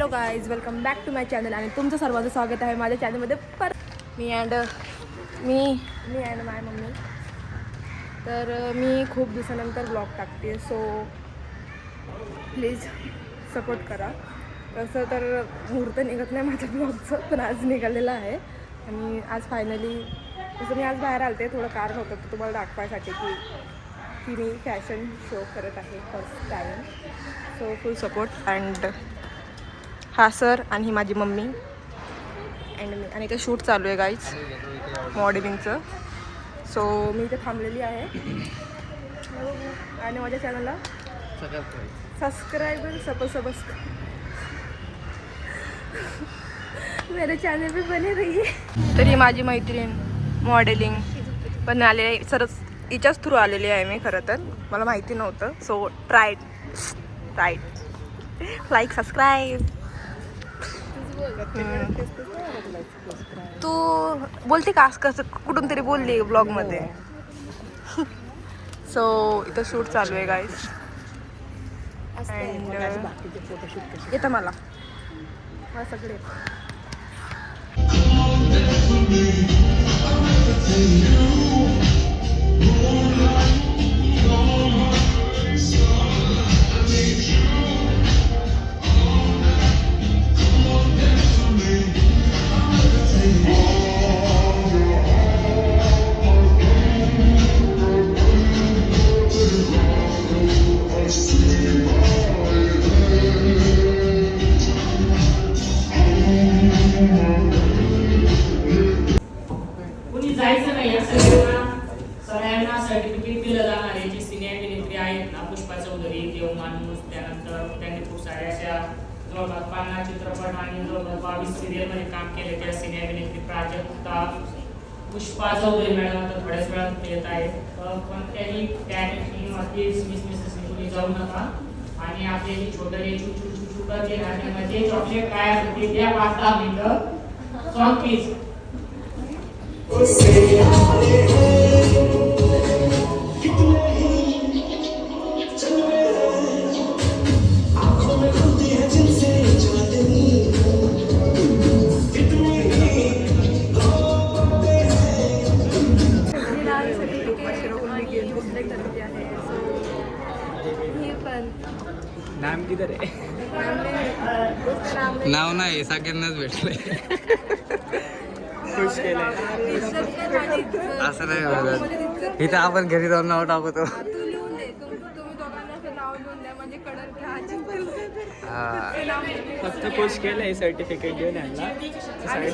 Hello guys, welcome back to my channel आणि तुमचं सर्वांचं स्वागत आहे माझ्या चॅनलमध्ये. मी अँड माय मम्मी. तर मी खूप दिवसानंतर ब्लॉग टाकते, सो प्लीज सपोर्ट करा. तसं तर मुहूर्त निघत नाही माझ्या ब्लॉगचं, पण आज निघालेलं आहे. आणि आज फायनली जसं मी आज बाहेर आलते, थोडं कारण होतं तर तुम्हाला दाखवायसाठी की मी फॅशन शो करत आहे first time. So full support. And हा सर आणि ही माझी मम्मी अँड मी. आणि इथे शूट चालू आहे गाईज, मॉडेलिंगचं. सो मी इथे थांबलेली आहे आणि माझ्या चॅनलला सबस्क्राइबर मेरे चॅनल पे बने रहिए. तरी माझी मैत्रीण मॉडेलिंग पण आले सरच हिच्याच थ्रू आलेली आहे मी. खरं तर मला माहिती नव्हतं, सो ट्राईड लाईक सबस्क्राईब. तू बोलते का कसं कुठून तरी बोलली ब्लॉगमध्ये. सो इथं शूट चालू आहे गाईज. येतं मला सगळे. कुणी जायचं नाही. सगळ्यांना सर्टिफिकेट दिलं जाणार आहे. जे सिनियर अभिनेत्री आहेत ना, पुष्पा चौधरी, देव माणूस, त्यानंतर त्यांनी खूप साऱ्या अशा जवळपास 50 चित्रपट आणि जवळपास 22 सिरियलमध्ये काम केले. त्या सिनियर अभिनेत्री प्राजक्ता पुष्पा चौधरी मॅडम आता थोड्याच वेळात येत आहेत. पण त्यांनी मिसमिस जाऊ नका. आणि आपले जे छोटं जे छुटू करते नाट्यामध्ये चॉकलेट काय असते ते द्या 5-10 मिनिटं. Song please. नाम किधर आहे? नाव नाही, सगळ्यांनाच भेटलंय. खुश केलंय असं नाही म्हणत. इथं आपण घरी जाऊन नाव टाकतो. फक्त खुश केलंय, सर्टिफिकेट देऊन यांना साईड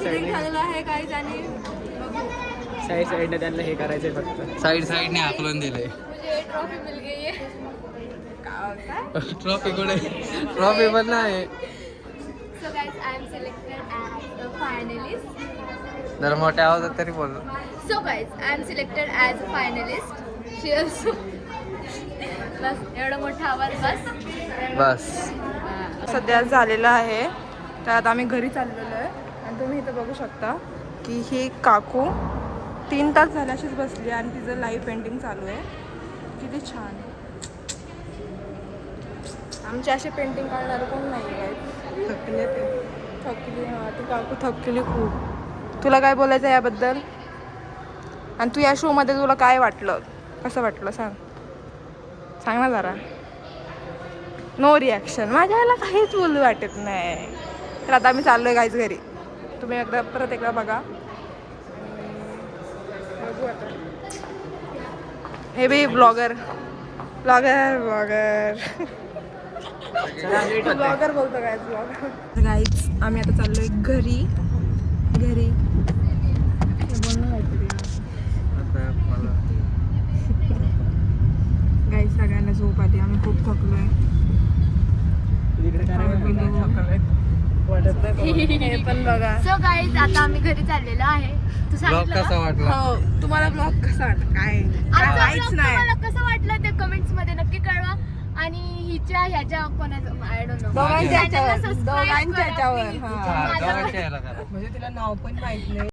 साईडने त्यांना हे करायचंय. फक्त साईडने हाकलून दिलंय. ट्रॉफी कुठे? ट्रॉफी पण नाही. जर मोठ्या आवाजात तरी बोल. So guys, I am selected as a finalist. She also. बस एवढा मोठा आवाज बस. सध्या झालेलं आहे. तर आता आम्ही घरी चाललेलो आहे. आणि तुम्ही इथं बघू शकता की ही काकू 3 तास झाल्याशीच बसली आणि तिचं लाईव्ह पेंटिंग चालू आहे. किती छान. आमचे असे पेंटिंग काढणारे कोण नाही आहे. थकली. हां, ती काकू थकली खूप. तुला काय बोलायचं आहे याबद्दल? आणि तू या शोमध्ये तुला काय वाटलं, कसं वाटलं सांग ना जरा. No reaction. माझ्या याला काहीच बोलू वाटत नाही. तर आता आम्ही चाललो आहे गाईज घरी. तुम्ही परत एकदा बघा. बघू आता. हे बी ब्लॉगर बोलतो गाईज. ब्लॉगर गाईज आम्ही आता चाललो आहे घरी. गाईज सगळ्यांना झोप आली. आम्ही खूप थकलो आहे. पण बघा. So guys, आता आम्ही घरी चाललेलो आहे. तू सांगितलं कसा वाटला? हो, तुम्हाला ब्लॉग कसा वाटला? काहीच नाही. तुम्हाला कसं वाटलं ते कमेंट्स मध्ये नक्की कळवा. आणि ह्याच्या कोणाचं आय डोंट नो. दोघांच्या ह्याच्यावर. म्हणजे तिला नाव पण माहित नाही.